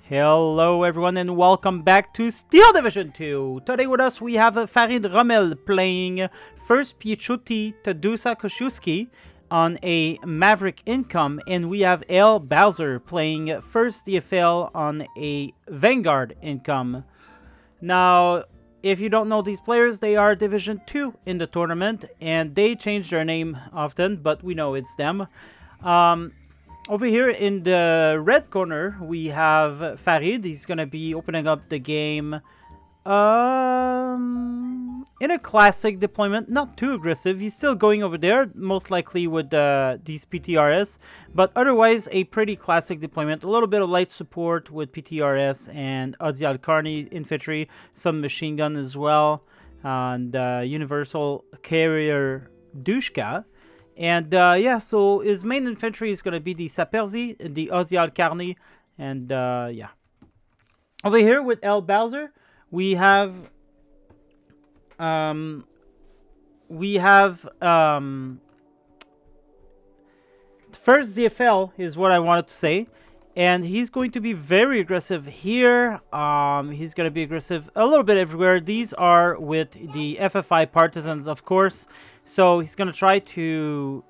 Hello everyone and welcome back to Steel Division 2. Today with us we have Farid playing first Pichuti Tadusa Kosciuszki on a Maverick Income, and we have El Bowser playing first DFL on a Vanguard Income. Now, if you don't know these players, they are Division 2 in the tournament and they change their name often, but we know it's them. Over here in the red corner, we have Farid. He's going to be opening up the game in a classic deployment. Not too aggressive. He's still going over there, most likely with these PTRS. But otherwise, a pretty classic deployment. A little bit of light support with PTRS and Odial Carney infantry. Some machine gun as well. And Universal Carrier Dushka. And yeah, so his main infantry is going to be the Saperzi, the Odial Carney, and yeah. Over here with El Bowser, we have first DFL is what I wanted to say, and he's going to be very aggressive here. He's going to be aggressive a little bit everywhere. These are with the FFI partisans, of course. So he's gonna try to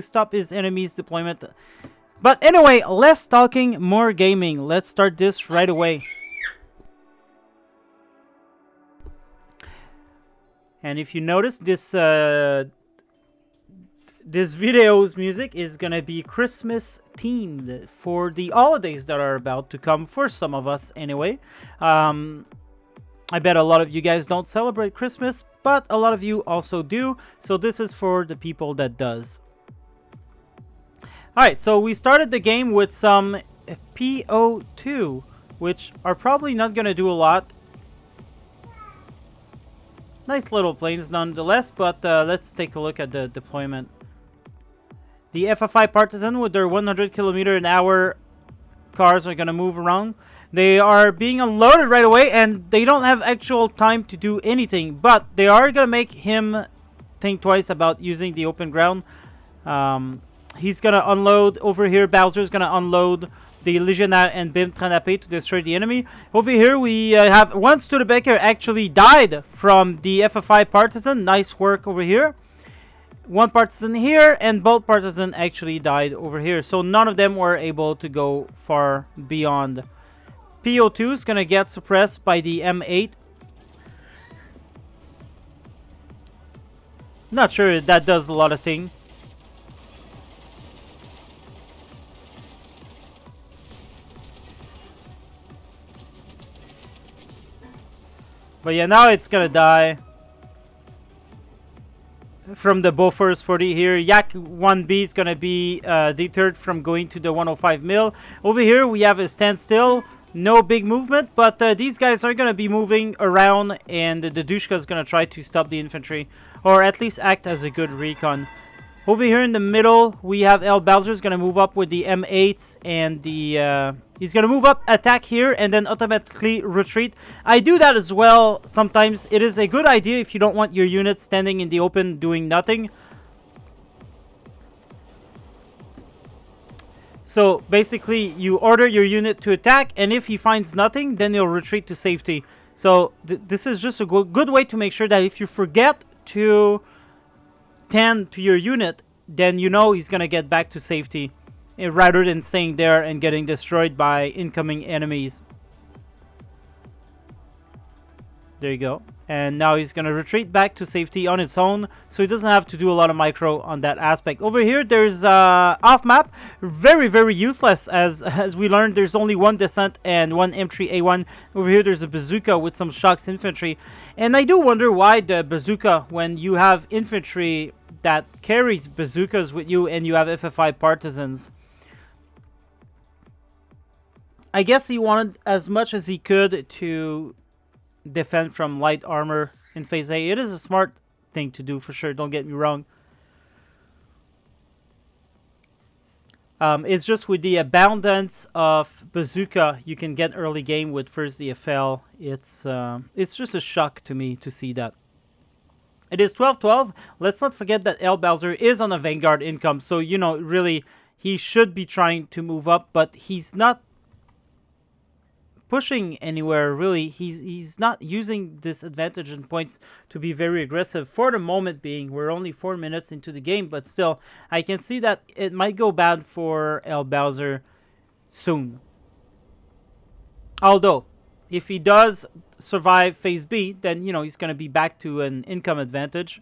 stop his enemy's deployment. But anyway, less talking, more gaming. Let's start this right away. And if you notice, this video's music is gonna be Christmas themed for the holidays that are about to come for some of us anyway. I bet a lot of you guys don't celebrate Christmas, but a lot of you also do. So this is for the people that does. Alright, so we started the game with some PO2, which are probably not going to do a lot. Nice little planes nonetheless, but let's take a look at the deployment. The FFI Partisan with their 100 km/h cars are going to move around. They are being unloaded right away, and they don't have actual time to do anything. But they are going to make him think twice about using the open ground. He's going to unload over here. Bowser's going to unload the Legionnaire and Bim Tranapé to destroy the enemy. Over here, we have one Studebaker actually died from the FFI Partisan. Nice work over here. One partisan here, and both partisan actually died over here. So none of them were able to go far beyond. PO2 is going to get suppressed by the M8. Not sure that does a lot of things. But yeah, now it's going to die from the Bofors 40 here. Yak 1B is going to be deterred from going to the 105 mil. Over here, we have a standstill. No big movement, but these guys are going to be moving around, and the Dushka is going to try to stop the infantry, or at least act as a good recon. Over here in the middle, we have El Bowser is going to move up with the M8s, and the he's going to move up, attack here, and then automatically retreat. I do that as well sometimes. It is a good idea if you don't want your unit standing in the open doing nothing. So basically, you order your unit to attack, and if he finds nothing, then he'll retreat to safety. So this is just a good way to make sure that if you forget to tend to your unit, then you know he's going to get back to safety, rather than staying there and getting destroyed by incoming enemies. There you go. And now he's going to retreat back to safety on its own, so he doesn't have to do a lot of micro on that aspect. Over here, there's off map. Very, very useless, as we learned. There's only one descent and one M3A1. Over here, there's a bazooka with some shocks infantry. And I do wonder why the bazooka, when you have infantry that carries bazookas with you and you have FFI partisans. I guess he wanted as much as he could to defend from light armor in phase A. It is a smart thing to do for sure, don't get me wrong. It's just with the abundance of bazooka you can get early game with first DFL. It's just a shock to me to see that. It is 12-12. Let's not forget that El Bowser is on a Vanguard income, so you know, really he should be trying to move up, but he's not pushing anywhere really. He's not using this advantage in points to be very aggressive for the moment being. We're only 4 minutes into the game, but still, I can see that it might go bad for El Bowser soon. Although, if he does survive Phase B, then, you know, he's going to be back to an income advantage.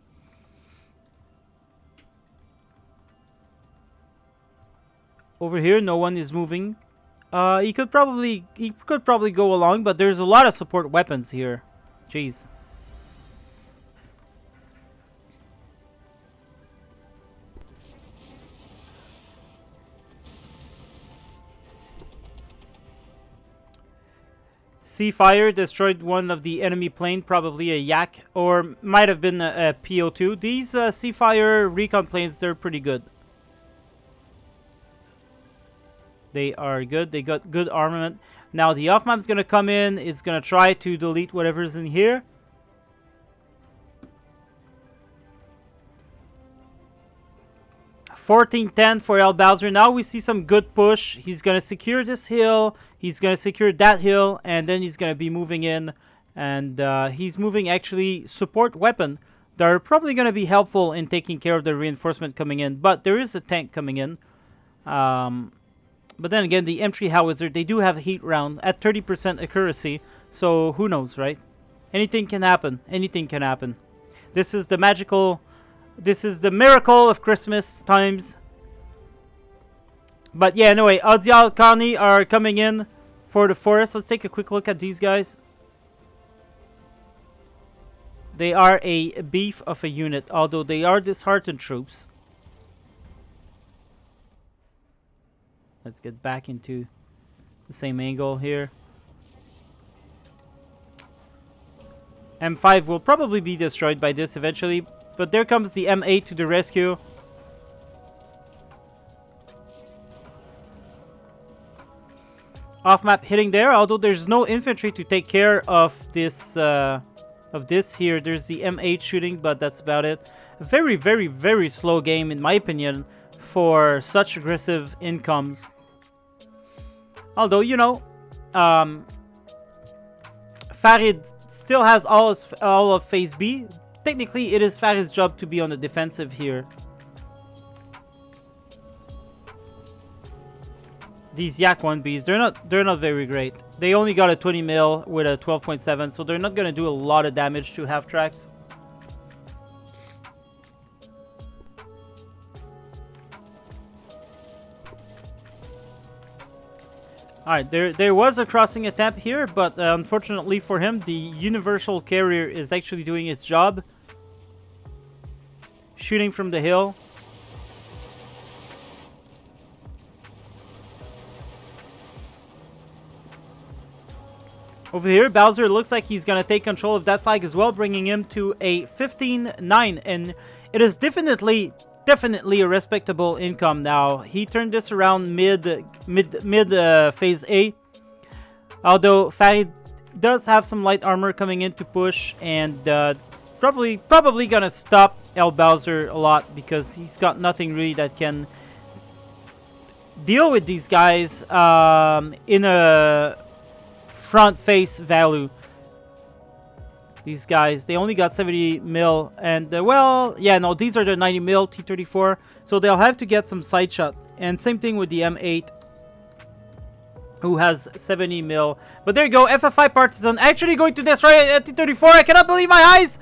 Over here, no one is moving. He could probably go along, but there's a lot of support weapons here. Jeez. Spitfire destroyed one of the enemy plane, probably a Yak, or might have been a PO2. These Spitfire recon planes, they're pretty good. They are good. They got good armament. Now the off-map's going to come in. It's going to try to delete whatever's in here. $14-10 for El Bowser. Now we see some good push. He's going to secure this hill. He's going to secure that hill. And then he's going to be moving in. And he's moving actually support weapon. They're probably going to be helpful in taking care of the reinforcement coming in. But there is a tank coming in. But then again, the M3 howitzer, they do have a heat round at 30% accuracy. So who knows, right? Anything can happen. Anything can happen. This is the magical... This is the miracle of Christmas times. But yeah, anyway, Adial Khani are coming in for the forest. Let's take a quick look at these guys. They are a beef of a unit, although they are disheartened troops. Let's get back into the same angle here. M5 will probably be destroyed by this eventually. But there comes the M8 to the rescue. Off-map hitting there, although there's no infantry to take care of this here. There's the M8 shooting, but that's about it. A very, very, very slow game, in my opinion, for such aggressive incomes. Although, you know, Farid still has all of Phase B. Technically, it is Farid's job to be on the defensive here. These Yak 1Bs, they're not very great. They only got a 20 mil with a 12.7, so they're not gonna do a lot of damage to half tracks. Alright, there was a crossing attempt here, but unfortunately for him, the universal carrier is actually doing its job. Shooting from the hill. Over here, Bowser looks like he's going to take control of that flag as well, bringing him to a 15-9. And it is definitely a respectable income now. He turned this around mid phase A. Although Farid does have some light armor coming in to push, and it's probably gonna stop El Bowser a lot because he's got nothing really that can deal with these guys in a front face value. These guys, they only got 70 mil, and well, yeah, no, these are the 90 mil T-34, so they'll have to get some side shot. And same thing with the M8, who has 70 mil. But there you go, FF5 Partisan actually going to destroy a T-34. I cannot believe my eyes!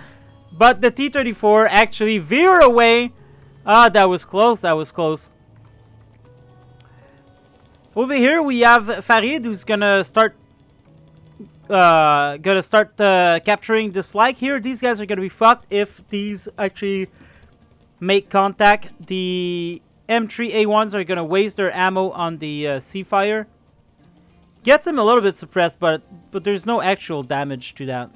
But the T-34 actually veer away. Ah, that was close, that was close. Over here we have Farid, who's gonna start capturing this flag here. These guys are gonna be fucked if these actually make contact. The M3A1s are gonna waste their ammo on the Spitfire. Gets him a little bit suppressed, but there's no actual damage to that.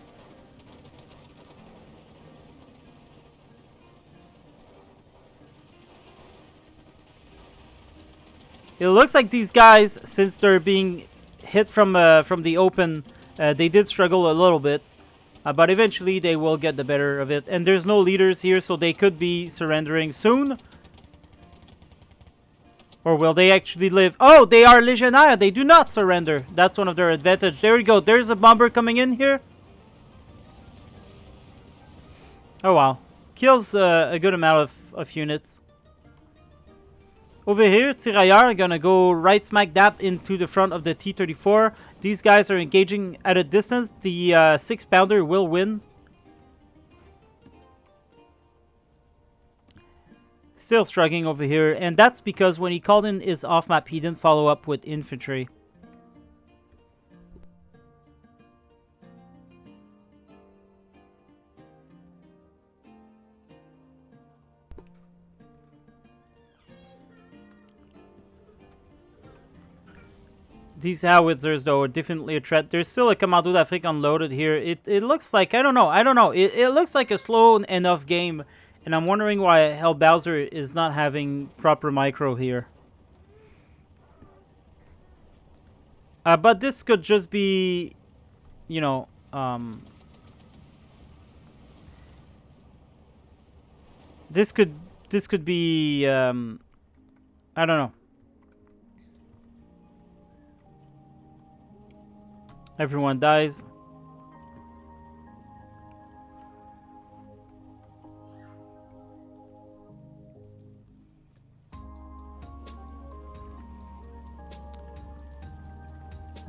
It looks like these guys, since they're being hit from the open, they did struggle a little bit, but eventually they will get the better of it. And there's no leaders here, so they could be surrendering soon. Or will they actually live? Oh, they are Legionnaire. They do not surrender. That's one of their advantage. There we go. There's a bomber coming in here. Oh, wow. Kills a good amount of units. Over here, Tirailleurs are going to go right smack dab into the front of the T-34. These guys are engaging at a distance. The 6-pounder will win. Still struggling over here. And that's because when he called in his off-map, he didn't follow up with infantry. These howitzers, though, are definitely a threat. There's still a Commando d'Afrique unloaded here. It looks like, I don't know. It looks like a slow enough game. And I'm wondering why Hell Bowser is not having proper micro here. But this could just be, you know, this could be, I don't know. Everyone dies.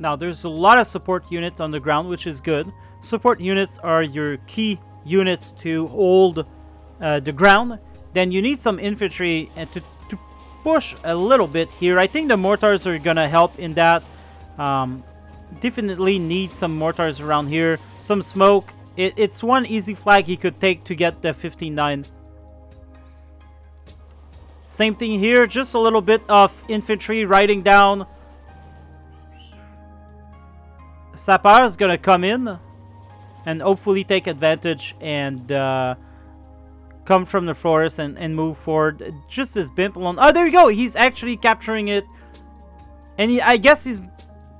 Now, there's a lot of support units on the ground, which is good. Support units are your key units to hold the ground. Then you need some infantry and to push a little bit here. I think the mortars are going to help in that. Definitely need some mortars around here. Some smoke. It's one easy flag he could take to get the 15-9. Same thing here. Just a little bit of infantry riding down. Sapper is going to come in and hopefully take advantage and come from the forest and move forward. Just as Bimp alone. Oh, there you go. He's actually capturing it. And I guess he's...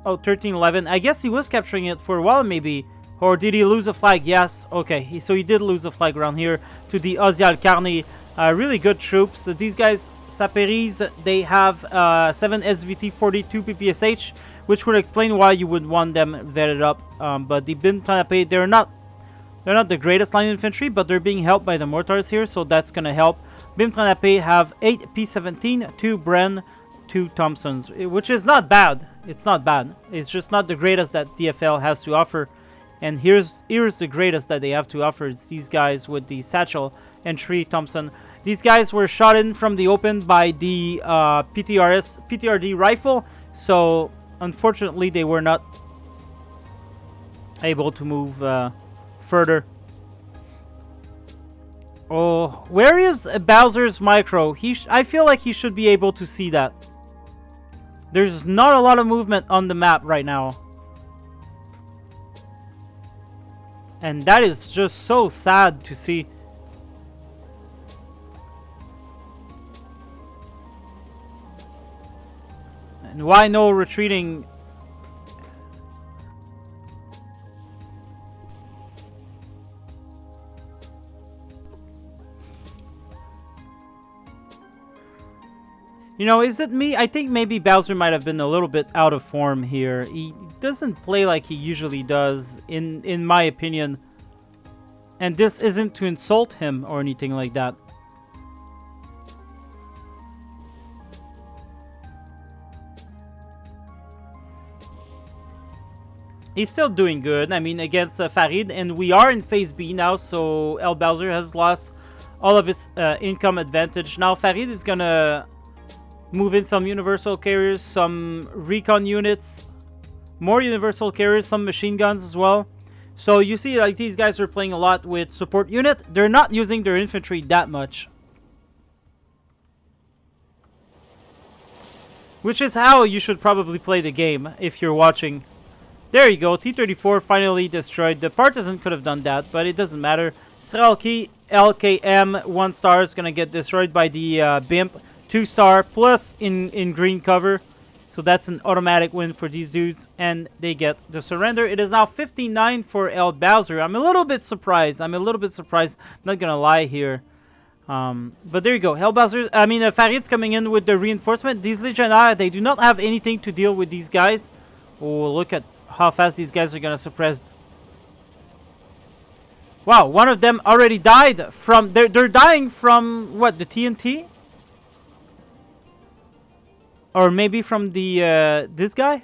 Oh, 13-11. I guess he was capturing it for a while, maybe. Or did he lose a flag? Yes. Okay. So he did lose a flag around here to the Ozial Carney. Really good troops. These guys, Saperis, they have 7 SVT 42 PPSH, which would explain why you would want them vetted up. But the Div.2, they're not the greatest line infantry, but they're being helped by the mortars here, so that's going to help. Div.2 have 8 P17, 2 Bren, 2 Thompsons, which is not bad. It's not bad. It's just not the greatest that DFL has to offer. And here's the greatest that they have to offer. It's these guys with the Satchel and 3 Thompson. These guys were shot in from the open by the PTRD rifle. So, unfortunately, they were not able to move further. Oh, where is Bowser's micro? I feel like he should be able to see that. There's not a lot of movement on the map right now. And that is just so sad to see. And why no retreating? You know, is it me? I think maybe Bowser might have been a little bit out of form here. He doesn't play like he usually does, in my opinion. And this isn't to insult him or anything like that. He's still doing good. I mean, against Farid. And we are in Phase B now, so El Bowser has lost all of his income advantage. Now Farid is going to move in some universal carriers, some recon units, more universal carriers, some machine guns as well. So you see, like, these guys are playing a lot with support unit. They're not using their infantry that much. Which is how you should probably play the game if you're watching. There you go, T-34 finally destroyed. The Partisan could have done that, but it doesn't matter. Sralki, LKM, 1 star is going to get destroyed by the BIMP. 2-star plus in green cover. So that's an automatic win for these dudes. And they get the surrender. It is now 59 for El Bowser. I'm a little bit surprised. I'm not going to lie here. But there you go. Hellbowser. I mean, Farid's coming in with the reinforcement. These Legionnaires, they do not have anything to deal with these guys. Oh, look at how fast these guys are gonna suppress. Wow, one of them already died from. They're dying from what? The TNT? Or maybe from the this guy?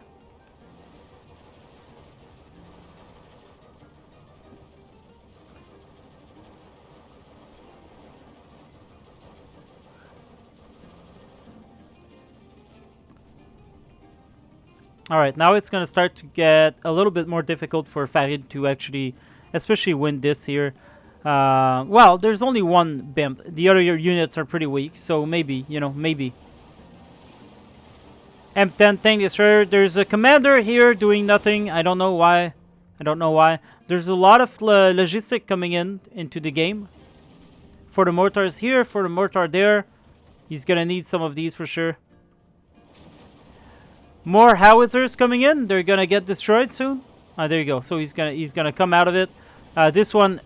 Alright, now it's going to start to get a little bit more difficult for Farid to actually, especially win this here. Well, there's only one BIMP. The other units are pretty weak, so maybe, you know, maybe. M10 tank destroyer. There's a commander here doing nothing. I don't know why. I don't know why. There's a lot of logistic coming into the game. For the mortars here, for the mortar there. He's going to need some of these for sure. More howitzers coming in. They're gonna get destroyed soon. There you go. So he's gonna come out of it. This one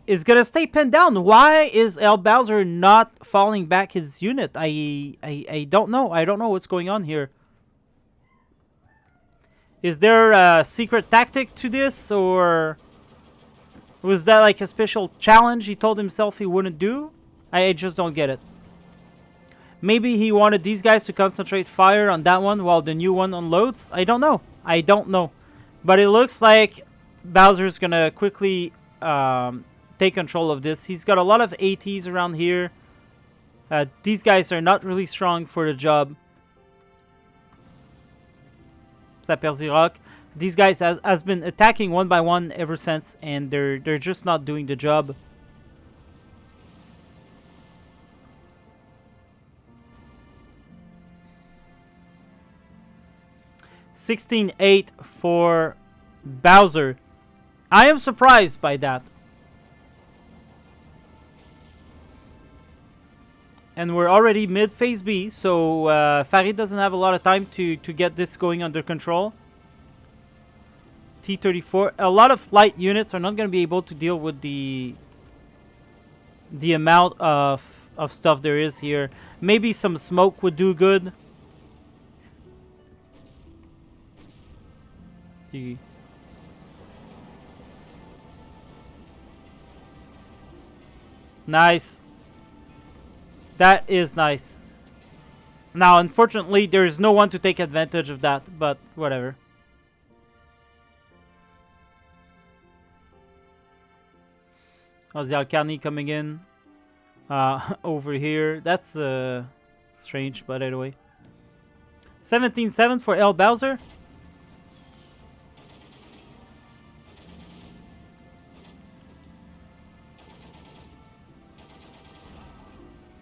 is gonna stay pinned down. Why is Hellbowser not falling back his unit? I don't know. I don't know what's going on here. Is there a secret tactic to this, or was that like a special challenge he told himself he wouldn't do? I just don't get it. Maybe he wanted these guys to concentrate fire on that one while the new one unloads. I don't know. I don't know. But it looks like Bowser's going to quickly take control of this. He's got a lot of ATs around here. These guys are not really strong for the job. Saperzirock. These guys has been attacking one by one ever since, and they're just not doing the job. 16-8 for Bowser. I am surprised by that. And we're already mid-phase B, so Farid doesn't have a lot of time to get this going under control. T-34. A lot of light units are not going to be able to deal with the amount of stuff there is here. Maybe some smoke would do good. Nice. That is nice. Now, unfortunately, there is no one to take advantage of that, but whatever. Oh, the Alcani coming in over here. That's strange, but anyway. 17-7 for Hellbowser.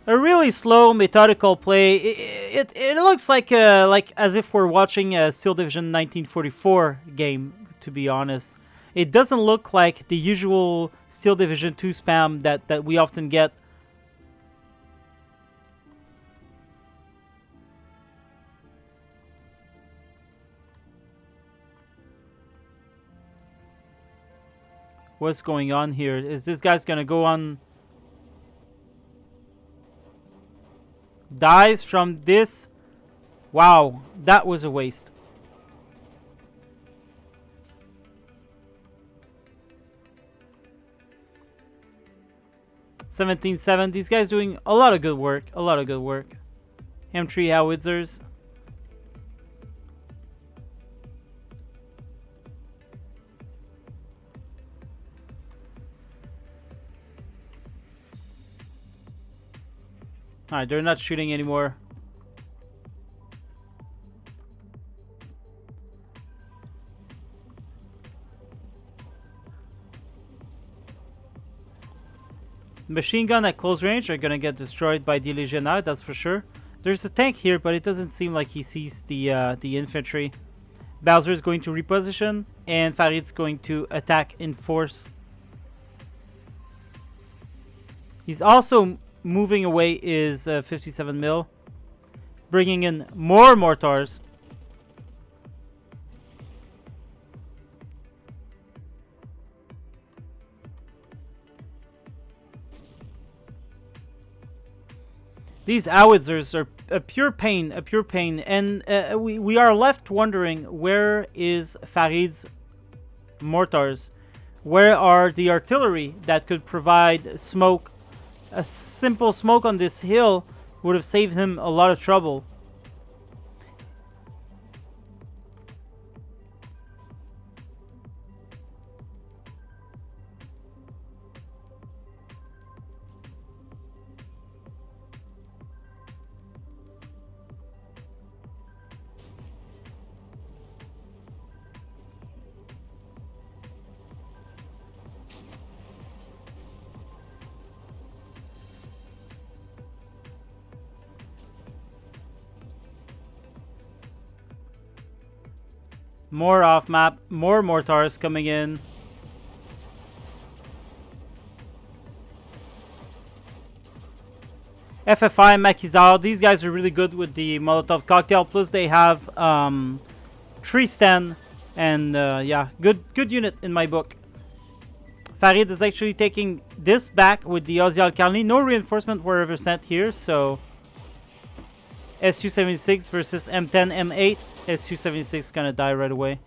A really slow, methodical play. It looks like as if we're watching a Steel Division 1944 game, to be honest. It doesn't look like the usual Steel Division 2 spam that we often get. What's going on here? Is this guy's gonna go on... Dies from this? Wow, that was a waste. $17-7. These guys doing a lot of good work. A lot of good work. M3 howitzers. Alright, they're not shooting anymore. Machine gun at close range are gonna get destroyed by the Legionnaire, that's for sure. There's a tank here, but it doesn't seem like he sees the infantry. Bowser is going to reposition, and Farid's going to attack in force. He's also moving away is 57 mil, bringing in more mortars. These howitzers are a pure pain, and we are left wondering, where is Farid's mortars? Where are the artillery that could provide smoke? A simple smoke on this hill would have saved him a lot of trouble. More off map, more mortars coming in. FFI and Makizao, these guys are really good with the Molotov cocktail. Plus they have tree stand, and yeah, good unit in my book. Farid is actually taking this back with the Ozzy Al-Khalni. No reinforcement were ever sent here, so Su-76 versus M10, M8. Su-76 gonna die right away.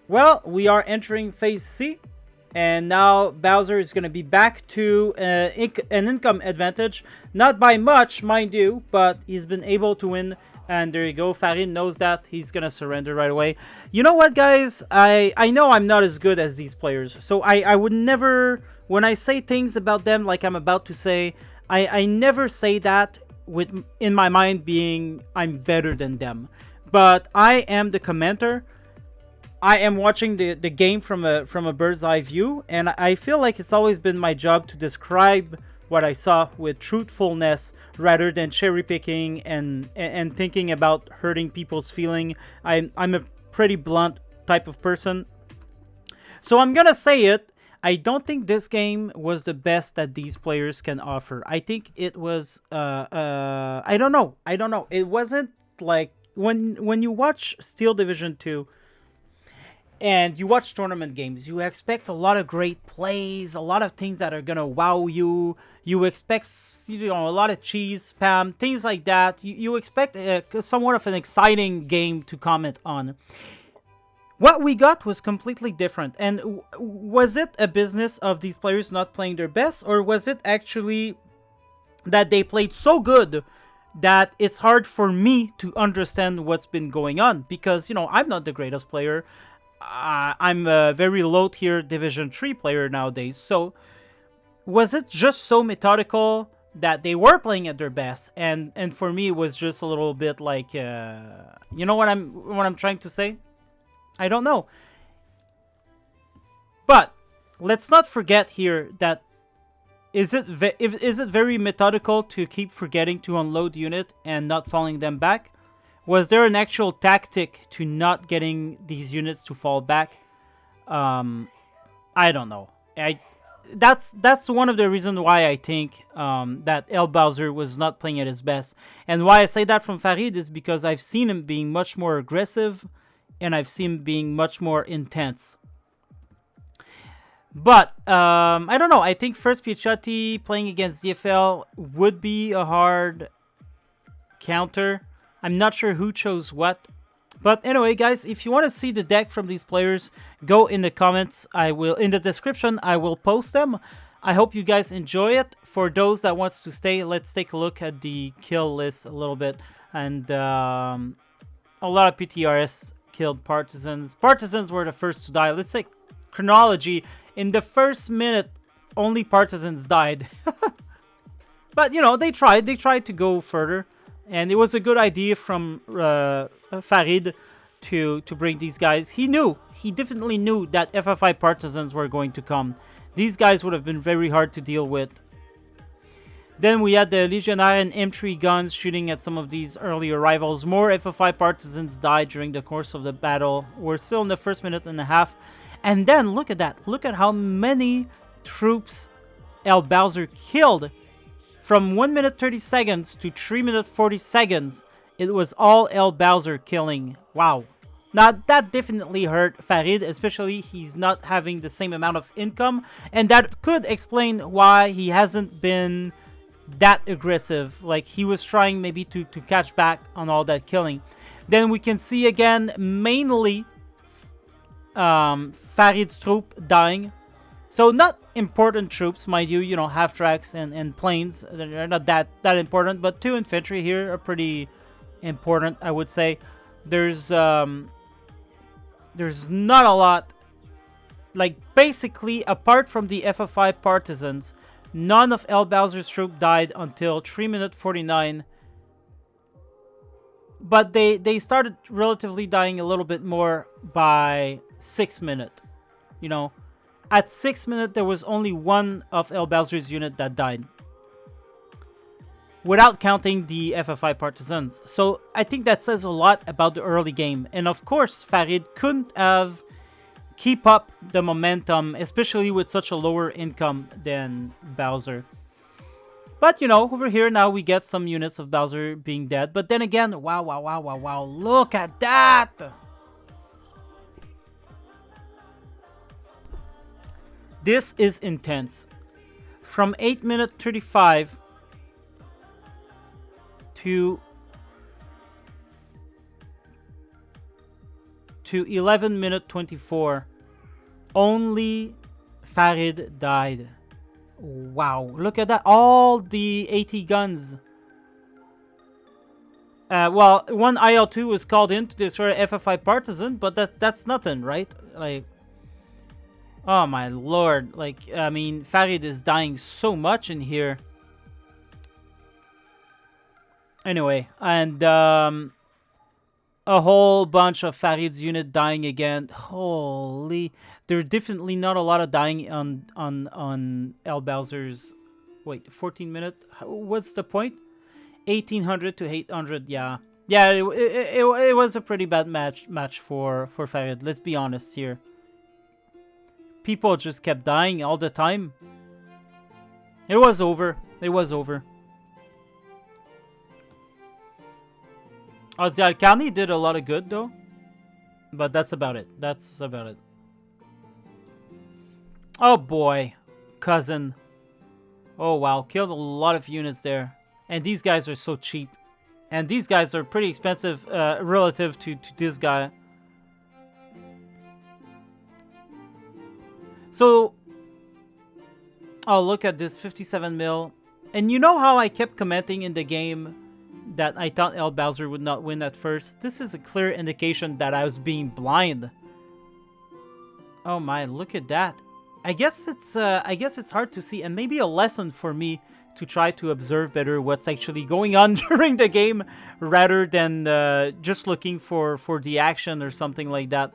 Well, we are entering phase C, and now Bowser is gonna be back to an income advantage. Not by much, mind you, but he's been able to win. And there you go. Farid knows that. He's going to surrender right away. You know what, guys? I know I'm not as good as these players. So I would never... When I say things about them like I'm about to say, I never say that with in my mind being I'm better than them. But I am the commenter. I am watching the game from a bird's eye view. And I feel like it's always been my job to describe what I saw with truthfulness rather than cherry picking and thinking about hurting people's feeling. I'm a pretty blunt type of person, so I'm gonna say it. I don't think this game was the best that these players can offer. I think it was I don't know. It wasn't like when you watch Steel Division 2 and you watch tournament games, you expect a lot of great plays, a lot of things that are gonna wow you. You expect, you know, a lot of cheese spam, things like that. You expect somewhat of an exciting game to comment on. What we got was completely different. And was it a business of these players not playing their best, or was it actually that they played so good that it's hard for me to understand what's been going on? Because, you know, I'm not the greatest player. I'm a very low tier Division 3 player nowadays. So was it just so methodical that they were playing at their best, and for me it was just a little bit like you know what I'm trying to say? I don't know. But let's not forget here that is it very methodical to keep forgetting to unload unit and not falling them back? Was there an actual tactic to not getting these units to fall back? I don't know. That's one of the reasons why I think that El Bowser was not playing at his best. And why I say that from Farid is because I've seen him being much more aggressive, and I've seen him being much more intense. But I don't know. I think first Pichotti playing against DFL would be a hard counter. I'm not sure who chose what. But anyway, guys, if you want to see the deck from these players, go in the comments. In the description, I will post them. I hope you guys enjoy it. For those that wants to stay, let's take a look at the kill list a little bit. And a lot of PTRS killed partisans. Partisans were the first to die. Let's say chronology. In the first minute, only partisans died. But, you know, they tried. They tried to go further. And it was a good idea from Farid to bring these guys. He definitely knew that FFI partisans were going to come. These guys would have been very hard to deal with. Then we had the Legionnaire and M3 guns shooting at some of these early arrivals. More FFI partisans died during the course of the battle. We're still in the first minute and a half. And then look at that. Look at how many troops El Bowser killed. From 1 minute 30 seconds to 3 minute 40 seconds, it was all El Bowser killing. Wow. Now, that definitely hurt Farid, especially he's not having the same amount of income, and that could explain why he hasn't been that aggressive. Like, he was trying maybe to catch back on all that killing. Then we can see again, mainly Farid's troop dying. So not important troops, mind you, half-tracks and planes. They're not that important, but 2 infantry here are pretty important, I would say. There's not a lot. Like, basically, apart from the FFI partisans, none of El Bowser's troop died until 3 minutes 49. But they started relatively dying a little bit more by 6 minutes. At 6 minutes, there was only one of El Bowser's unit that died, without counting the FFI partisans. So I think that says a lot about the early game. And of course, Farid couldn't have keep up the momentum, especially with such a lower income than Bowser. But, over here now we get some units of Bowser being dead. But then again, wow, look at that! This is intense. From 8 minutes 35 to 11 minutes 24, only Farid died. Wow, look at that. All the AT guns. Well, one IL-2 was called in to destroy FFI partisan, but that's nothing, right? Like, oh my lord. Like, I mean, Farid is dying so much in here. Anyway, and a whole bunch of Farid's unit dying again. Holy, there's definitely not a lot of dying on El Bowser's. Wait, 14 minutes. What's the point? 1800 to 800. Yeah, it was a pretty bad match for Farid. Let's be honest here. People just kept dying all the time. It was over. It was over. Oh, the Alcani did a lot of good, though. But that's about it. That's about it. Oh, boy. Cousin. Oh, wow. Killed a lot of units there. And these guys are so cheap. And these guys are pretty expensive relative to this guy. So, oh, look at this. 57 mil. And you know how I kept commenting in the game that I thought El Bowser would not win at first? This is a clear indication that I was being blind. Oh my, look at that. I guess it's hard to see, and maybe a lesson for me to try to observe better what's actually going on during the game rather than just looking for the action or something like that.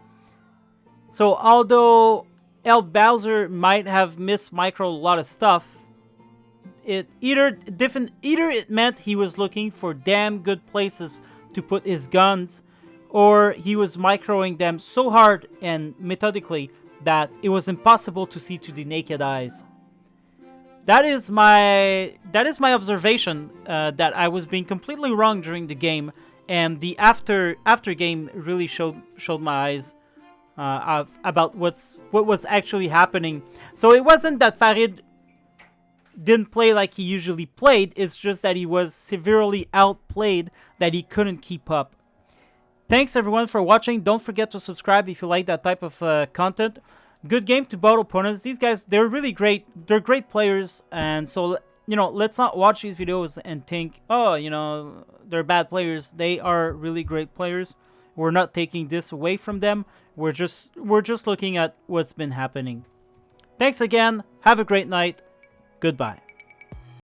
So although El Bowser might have mismicroed a lot of stuff, it either it meant he was looking for damn good places to put his guns, or he was microing them so hard and methodically that it was impossible to see to the naked eyes. That is my observation, that I was being completely wrong during the game, and the after game really showed my eyes about what was actually happening. So it wasn't that Farid didn't play like he usually played, it's just that he was severely outplayed, that he couldn't keep up. Thanks everyone for watching. Don't forget to subscribe if you like that type of content. Good game to both opponents. These guys, they're really great. They're great players, and so, let's not watch these videos and think, oh, they're bad players. They are really great players. We're not taking this away from them. We're just looking at what's been happening. Thanks again. Have a great night. Goodbye.